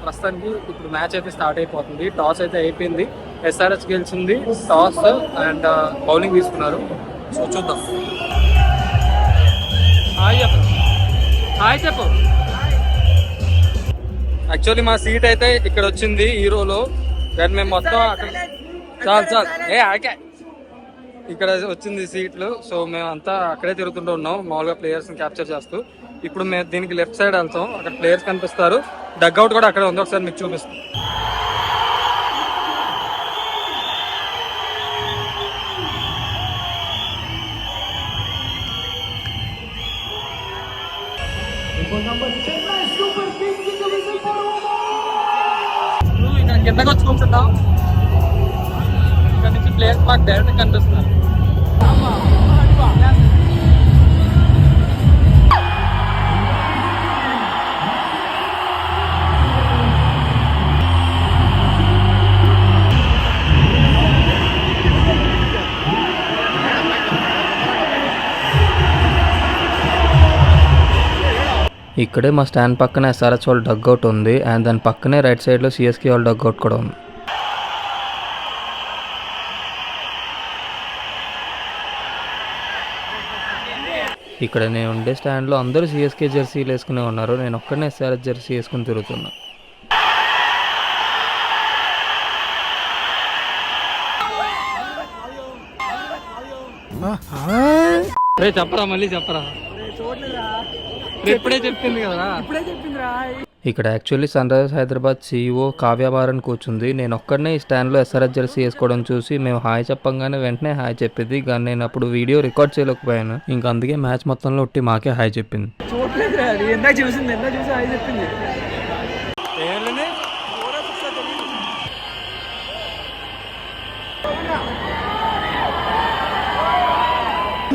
ప్రస్తుతానికి ఇప్పుడు మ్యాచ్ అయితే స్టార్ట్ అయిపోతుంది. టాస్ అయితే అయిపోయింది, ఎస్ఆర్హెచ్ గెలిచింది. టాస్ అండ్ బౌలింగ్ తీసుకున్నారు. సో చూద్దాం. హాయ్ చెప్పు. యాక్చువల్లీ మా సీట్ అయితే ఇక్కడ వచ్చింది హీరోలో, కానీ మేము మొత్తం అక్కడ చాలు ఆకే ఇక్కడ వచ్చింది సీట్లు. సో మేమంతా అక్కడే తిరుగుతుంటూ ఉన్నాం మామూలుగా ప్లేయర్స్ని క్యాప్చర్ చేస్తూ. ఇప్పుడు మేము దీనికి లెఫ్ట్ సైడ్ వెళ్తాం, అక్కడ ప్లేయర్స్ కనిపిస్తారు. డగ్అవుట్ కూడా అక్కడే ఉంది, ఒకసారి మీకు చూపిస్తాం. ఇక్కడ కిందకి వచ్చి కూర్చున్నాం. ఇక్కడ నుంచి ప్లేయర్స్ మాకు డైరెక్ట్ కనిపిస్తున్నారు. ఇక్కడే మా స్టాండ్ పక్కన ఎస్ఆర్హెచ్ వాళ్ళ డగ్అవుట్ ఉంది, అండ్ దాని పక్కనే రైట్ సైడ్లో సిఎస్కే వాళ్ళ డగ్అవుట్ కూడా ఉంది. ఇక్కడ నేను ఉండే స్టాండ్లో అందరూ సిఎస్కే జెర్సీలు వేసుకునే ఉన్నారు. నేను ఒక్కడనే ఎస్ఆర్హెచ్ జెర్సీ వేసుకుని తిరుగుతున్నా. చెప్పరా, మళ్ళీ చెప్పరా. ఇప్పుడే చెప్పింది కదా. ఇక్కడ actually sun risers Hyderabad CEO కావ్యభారన్ కూర్చుంది. నేను ఒక్కడనే ఈ స్టాండ్లో ఎస్ఆర్హెచ్ జెర్సీ వేసుకోవడం చూసి మేము హాయ్ చెప్పంగానే వెంటనే హాయ్ చెప్పింది. కానీ నేను అప్పుడు వీడియో రికార్డ్ చేయలేకపోయాను. ఇంకా అందుకే మ్యాచ్ మొత్తంలో ఒట్టి మాకే హాయ్ చెప్పింది.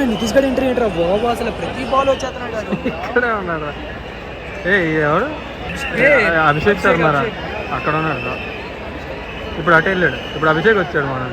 నితీష్ గడ్ ఎంట్రీ ఏంట్రా బాబు, అసలు ప్రతి బాల్ వచ్చేస్తున్నాడు. ఇక్కడే ఉన్నాడు. ఎవడు అభిషేక్ శర్మ అక్కడ ఉన్నాడు. ఇప్పుడు అటు వెళ్ళాడు. ఇప్పుడు అభిషేక్ వచ్చాడు. మన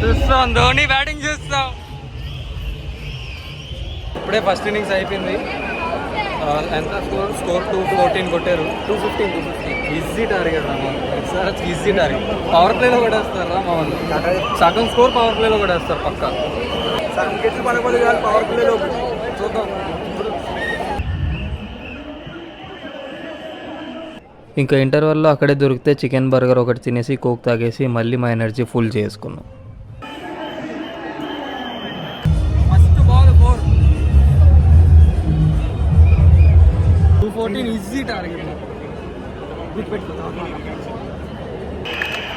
చూస్తాం, ధోని బ్యాటింగ్ చూస్తాం. ఇప్పుడే ఫస్ట్ ఇన్నింగ్స్ అయిపోయింది. ఎంత స్కోర్ 214 కొట్టారు. 215 ఈజీ టార్గెట్ రా మామూలు. Easy target. పవర్ ప్లేలో కూడా వేస్తారు రా మామూలు. సగం స్కోర్ పవర్ ప్లేలో కూడా వేస్తారు పక్కా. సగం గెట్లు పడబడి కాదు పవర్ ప్లేలో. చూద్దాం. ఇంకా ఇంటర్వెల్లో అక్కడే దొరికితే చికెన్ బర్గర్ ఒకటి తినేసి కోక్ తాగేసి మళ్ళీ మా ఎనర్జీ ఫుల్ చేసుకున్నాం. First ball 214 easy target.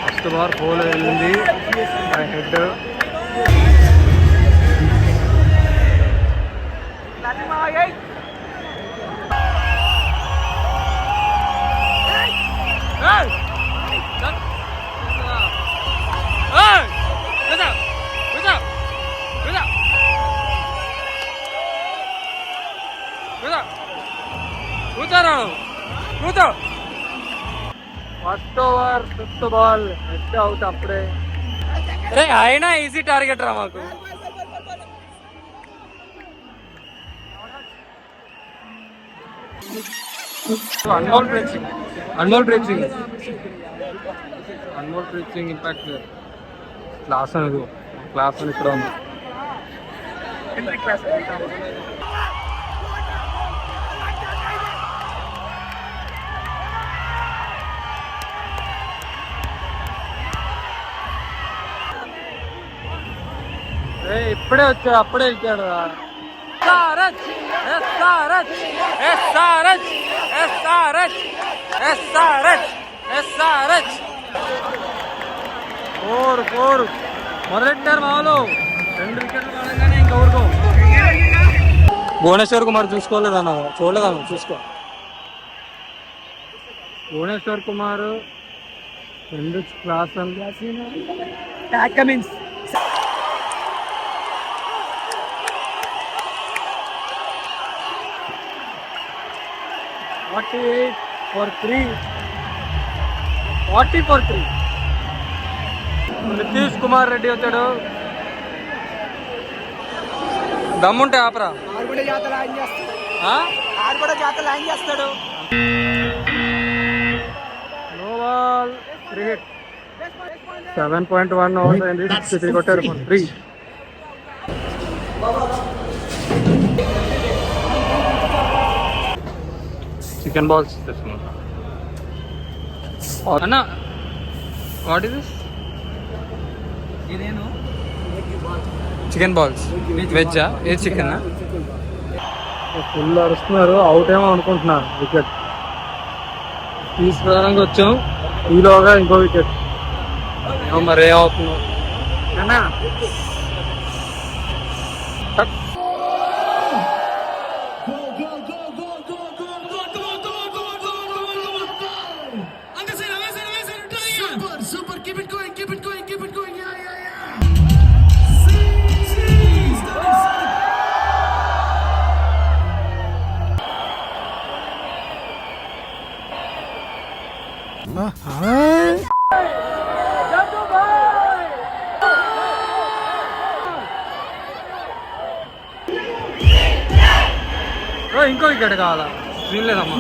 First ball bowl వెళ్ళింది హెడ్. కూర్చోరా కూర్చో. First over 5th ball next out అప్పుడే. అరే అయినా ఈజీ టార్గెట్ రా మాకు. అన్మోల్ బ్రీచింగ్ ఇంపాక్ట్ క్లాస్ అనేది క్లాస్ అని ఇక్కడ ఉంది. ఇప్పుడే వచ్చా అప్పుడే ఇచ్చాడు. మొదలెట్టారు మామూలు 2 వికెట్లు పడగానే ఇంకెవరికో. భువనేశ్వర్ కుమార్ చూసుకోలేదన్న, చూడలేదన్న చూసుకో. Bhuvneshwar Kumar 2 class Tackmins. 48 for 3. 40 for 3. Nitish Kumar Reddy వచ్చాడు. దమ్ముంటే ఆపరా. ఆరు కూడా జాతర లాంగ్ చేస్తాడు. No ball 3 hit. 7.1 అవుట్ అయింది. 63 కొట్టారు 3. చికెన్ బాల్స్ తెచ్చుకున్నాం అన్న. What is this? ఇదేను చికెన్ బాల్స్ వెజ్జా? ఏ చికెన్? ఫుల్ అరుస్తున్నారు. అవుట్ ఏమో అనుకుంటున్నారు. వికెట్ తీసుకురావడానికి వచ్చాం, ఈలోగా ఇంకో వికెట్. ఏమో మరి ఏమవుతుందో. ఇంకో వికెట్ కావాలా? లేదమ్మా.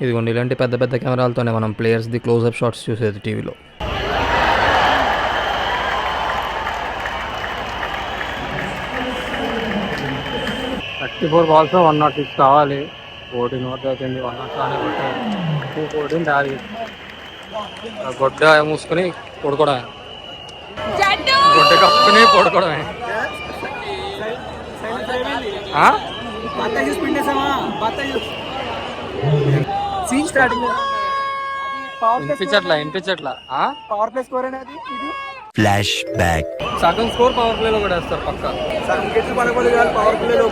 ఇదిగోండి ఇలాంటి పెద్ద పెద్ద కెమెరాలతోనే మనం ప్లేయర్స్ది క్లోజ్అప్ షాట్స్ చూసేది టీవీలో. balls 106 కావాలి. 14 ఓవర్ అవుతుంది. 107 కొట్టారు. 214 టార్గెట్. గొడ్డ మూసుకొని పడుకోవడమే. గొడ్డ కప్పుకుని పడుకోవడమే. వినిపించట్లా. పవర్ ప్లే స్కోర్ అనేది ఇది. Flash back. సగం స్కోర్ పవర్ ప్లేలో కూడా వేస్తారు పక్క. సగం వికెట్లు పడకూడదు కాదు పవర్ ప్లేలో.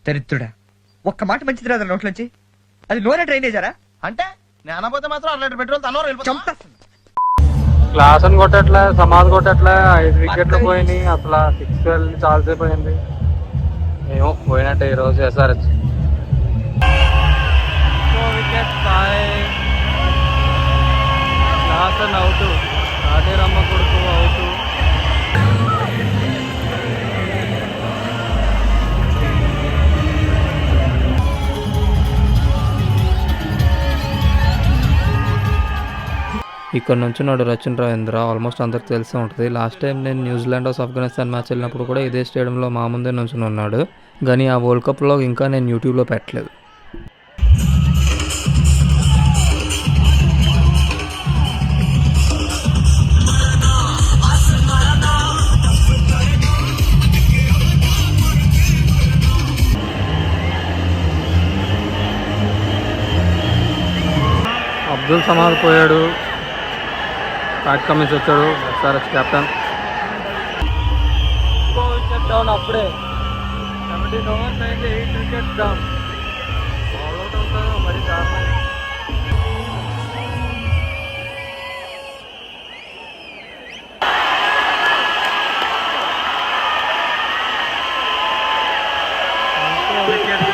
దరిద్రుడా, ఒక్క మాట మంచిది రాదు నోట్లోంచి. అది నూనె డ్రైనేజరా అంటే నేను అనబోతే మాత్రం 1 లీటర్ పెట్రోల్ చంపేస్తుంది. క్లాస్ అని కొట్టట్లే, సమాధి కొట్టట్లే. 5 వికెట్లు పోయినాయి. అసలు 6 వెళ్ళి చాలాసేపు అయింది. ఏమో పోయినట్టే ఈరోజు ఎస్ఆర్హెచ్. క్లాస్ అని అవుట్. కాటేరమ్మ కొడుకు అవుట్. ఇక్కడ నుంచి నాడు రచిన్ రవీంద్ర ఆల్మోస్ట్ అందరికి తెలిసే ఉంటుంది. లాస్ట్ టైం నేను న్యూజిలాండ్ ఆఫ్ఘనిస్తాన్ మ్యాచ్ వెళ్ళినప్పుడు కూడా ఇదే స్టేడియంలో మా ముందే నుంచుని ఉన్నాడు. కానీ ఆ వరల్డ్ కప్లో ఇంకా నేను యూట్యూబ్లో పెట్టలేదు. అబ్దుల్ సమాద్ పోయాడు. ప్యాట్ కమిన్స్ వచ్చాడు. SRH captain. డౌన్ అప్పుడే 17 ఓవర్స్ అయితే 8 వికెట్స్ డౌన్. ఆల్అౌట్ అవుతారు మరి దారుణం. ఇంకో వికెట్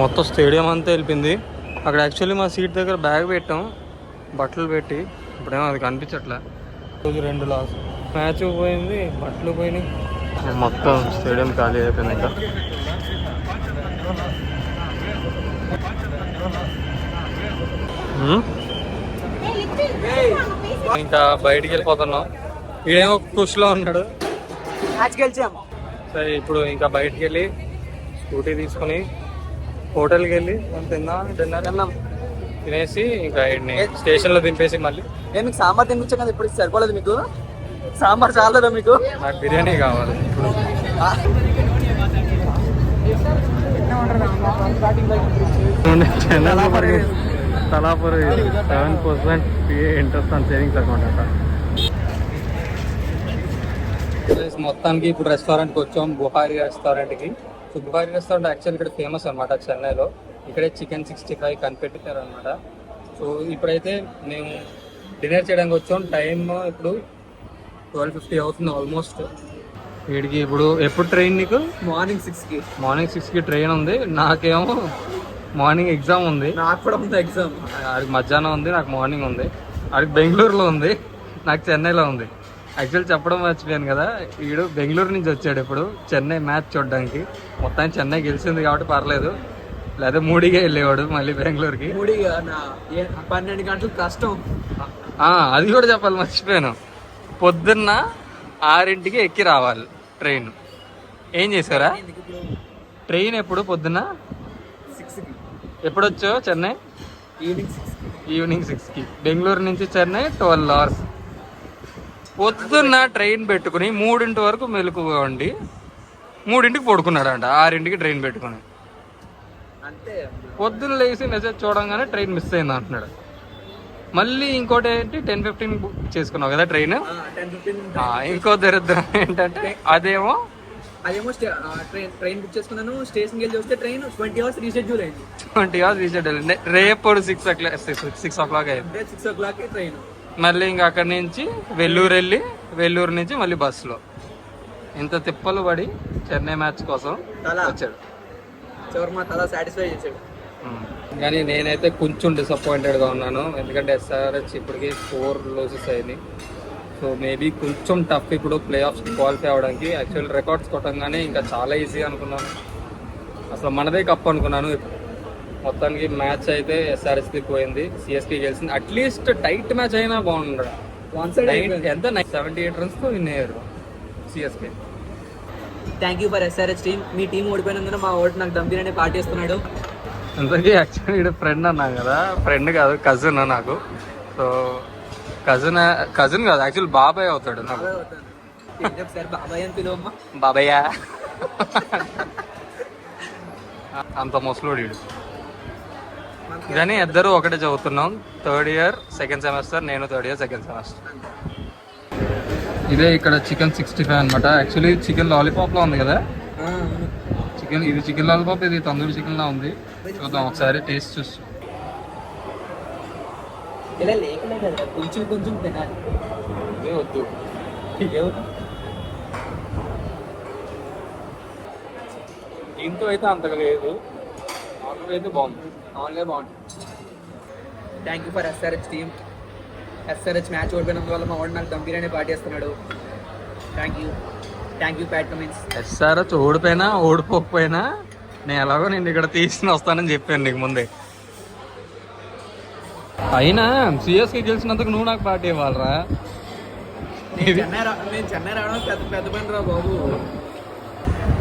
మొత్తం స్టేడియం అంతా వెళ్ళిపోయింది. అక్కడ యాక్చువల్లీ మా సీట్ దగ్గర బ్యాగ్ పెట్టాం బట్టలు పెట్టి, ఇప్పుడేమో అది కనిపించట్లే. రోజు 2 లాస్, మ్యాచ్ పోయింది, బట్టలు పోయినాయి, మొత్తం స్టేడియం ఖాళీ అయిపోయింది. ఇంకా బయటికి వెళ్ళిపోతున్నాం. ఈడేమో ఖుషిలో ఉన్నాడు. సరే ఇప్పుడు ఇంకా బయటికి వెళ్ళి స్కూటీ తీసుకుని హోటల్కి వెళ్ళి తిన్నాం, తినేసి ఇంకా స్టేషన్లో దింపేసి మళ్ళీ మీకు సాంబార్ తినిపించాం కదా, ఇప్పుడు సరిపోలేదు మీకు? సాంబార్ చాలదా మీకు? నాకు బిర్యానీ కావాలి ఇప్పుడు. తలాపూర్ 7% PA interest on savings account అంట. మొత్తానికి ఇప్పుడు రెస్టారెంట్కి వచ్చాం, బుహారీ రెస్టారెంట్కి. సో బుహారీ రెస్టారెంట్ యాక్చువల్ ఇక్కడ ఫేమస్ అనమాట చెన్నైలో. ఇక్కడే చికెన్ 65 కనిపెట్టారు అనమాట. సో ఇప్పుడైతే మేము డిన్నర్ చేయడానికి వచ్చాం. టైం ఇప్పుడు 12:50 అవుతుంది ఆల్మోస్ట్. వీడికి ఎప్పుడు ట్రైన్ నీకు? మార్నింగ్ 6కి. మార్నింగ్ 6కి ట్రైన్ ఉంది. నాకేమో మార్నింగ్ ఎగ్జామ్ ఉంది. నాకు కూడా ఉంది ఎగ్జామ్. ఆడికి మధ్యాహ్నం ఉంది, నాకు మార్నింగ్ ఉంది. ఆడికి బెంగళూరులో ఉంది, నాకు చెన్నైలో ఉంది. యాక్చువల్ చెప్పడం మర్చిపోయాను కదా, వీడు బెంగళూరు నుంచి వచ్చాడు ఇప్పుడు చెన్నై మ్యాచ్ చూడడానికి. మొత్తానికి చెన్నై గెలిచింది కాబట్టి పర్లేదు, లేదా మూడిగా వెళ్ళేవాడు మళ్ళీ బెంగళూరుకి. 12 గంటలు కష్టం. అది కూడా చెప్పాలి మర్చిపోయాను. పొద్దున్న 6ంటికి ఎక్కి రావాలి ట్రైన్. ఏం చేశారా? ట్రైన్ ఎప్పుడు? పొద్దున్న 6కి. ఎప్పుడు వచ్చావు చెన్నై? ఈవినింగ్ 6కి. బెంగళూరు నుంచి చెన్నై 12 hours. పొద్దున్న ట్రైన్ పెట్టుకుని 3 వరకు మెలకుగా ఉండి 3ంటికి పడుకున్నాడంట. 6ంటికి ట్రైన్ పెట్టుకుని అంతే. పొద్దున్న లేచి మెసేజ్ చూడంగానే ట్రైన్ మిస్ అయింది అంటున్నాడు. మళ్ళీ ఇంకోటి ఏంటి 10:15 బుక్ చేసుకున్నావు కదా ట్రైన్. 10-15. ఇంకో దరిద్రం ఏంటంటే అదేమో ట్రైన్ బుక్ చేసుకున్నాను. స్టేషన్కి వెళ్ళి వస్తే ట్రైన్ 20 hours రీషెడ్యూల్ అయింది. 20 hours రీషెడ్యూల్ అయింది. రేపు 6 o'clock అయింది. 6 o'clock ట్రైన్. మళ్ళీ ఇంకా అక్కడి నుంచి వెల్లూరు వెళ్ళి వెల్లూరు నుంచి మళ్ళీ బస్సులో ఇంత తిప్పలు పడి చెన్నై మ్యాచ్ కోసం వచ్చాడు. చివరి మా తల సాటిస్ఫై చేశాడు. కానీ నేనైతే కొంచెం డిసప్పాయింటెడ్గా ఉన్నాను, ఎందుకంటే SRH ఇప్పటికి 4 losses అయింది. సో మేబీ కొంచెం టఫ్ ఇప్పుడు ప్లే ఆఫ్స్కి క్వాలిఫై అవ్వడానికి. యాక్చువల్ రికార్డ్స్ కొట్టంగానే ఇంకా చాలా ఈజీ అనుకున్నాను, అసలు మనదే కప్ అనుకున్నాను. మొత్తానికి మ్యాచ్ అయితే SRHకి పోయింది, CSK గెలిచింది. అట్లీస్ట్ టైట్ మ్యాచ్ అయినా బాగుండదు. ఎంత 78 runsతో విన్ అయ్యారు CSK. Thank you for SRH team. మీ టీం ఓడిపోయినందున మా ఓటు నాకు దమ్ బిర్యానీ పార్టీ ఇస్తున్నాడు. అందుకే యాక్చువల్లీ ఇక్కడ ఫ్రెండ్ అన్నాను కదా, ఫ్రెండ్ కాదు కజిన్ నాకు. సో కజిన్ కాదు యాక్చువల్ బాబాయ్ అవుతాడు నాకు. ఒకసారి బాబాయ్ అని పిలువమ్మా. బాబాయ్యా అంత ముసలోడు వీడు. కానీ ఇద్దరు ఒకటే చదువుతున్నాం, 3rd year 2nd semester, నేను 3rd year 2nd semester. ఇదే ఇక్కడ చికెన్ 65 అనమాట. యాక్చువల్లీ చికెన్ లాలీపాప్లో ఉంది కదా, ఇది చికెన్ లాలీపాప్, ఇది తందూరి చికెన్ లా ఉంది. చూద్దాం ఒకసారి టేస్ట్ చూసి. ఇలా లేకలే కదా, కొంచెం కొంచెం తినాలి. ఇదే వద్దు. దీంతో అయితే అంతగా లేదు, నార్మల్ అయితే బాగుంది. ఆన్లైన్ బాగుంటుంది. Thank you for SRH team. SRH match ఓడిపోయినందువల్ల మా వాడు నాకు దమ్ బిర్యానీ పార్టీ చేస్తున్నాడు. Thank you Pat Cummins. SRH ఓడిపోయినా ఓడిపోకపోయినా నేను ఇక్కడ తీసుకుని వస్తానని చెప్పాను నీకు ముందే. అయినా CSK గెలిచినందుకు నువ్వు నాకు పార్టీ ఇవ్వాలరా. నేను చెన్నై రావడం పెద్ద పని రా బాబు.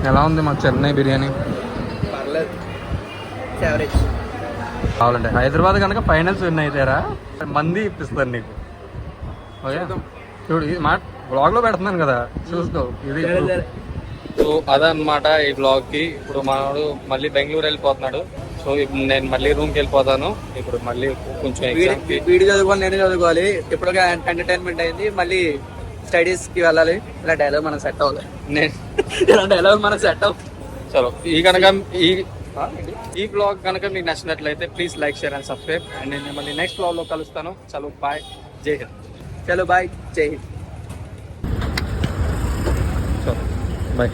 ఎలా ఉంది మా చెన్నై బిర్యానీ? పర్లేదు, యావరేజ్. కావాలంటే హైదరాబాద్ కనుక ఫైనల్స్ విన్ అయితేరా మంది ఇప్పిస్తాను నీకు. ఓకే చూడు, ఇది మా బ్లాగ్లో పెడుతున్నాను కదా, చూసుకో. ఇది సో అదనమాట ఈ బ్లాగ్కి. ఇప్పుడు మనోడు మళ్ళీ బెంగళూరు వెళ్ళిపోతున్నాడు. సో ఇప్పుడు నేను మళ్ళీ రూమ్కి వెళ్ళిపోతాను. ఇప్పుడు మళ్ళీ కొంచెం ఎగ్జామ్కి వీడు చదువుకోవాలి, నేను చదువుకోవాలి. ఇప్పుడుగా ఎంటర్టైన్మెంట్ అయింది, మళ్ళీ స్టడీస్కి వెళ్ళాలి. ఇలా డైలాగ్ మనకు సెట్ అవ్వాలి. ఇలా డైలాగ్ మనకు సెట్ అవ్వాలి. చలో ఈ బ్లాగ్ కనుక మీకు నచ్చినట్లయితే please like, share and subscribe. And నేను మళ్ళీ నెక్స్ట్ బ్లాగ్లో కలుస్తాను. చలో బాయ్, జై హింద్. చలో బాయ్, జై హింద్. చలో బాయ్.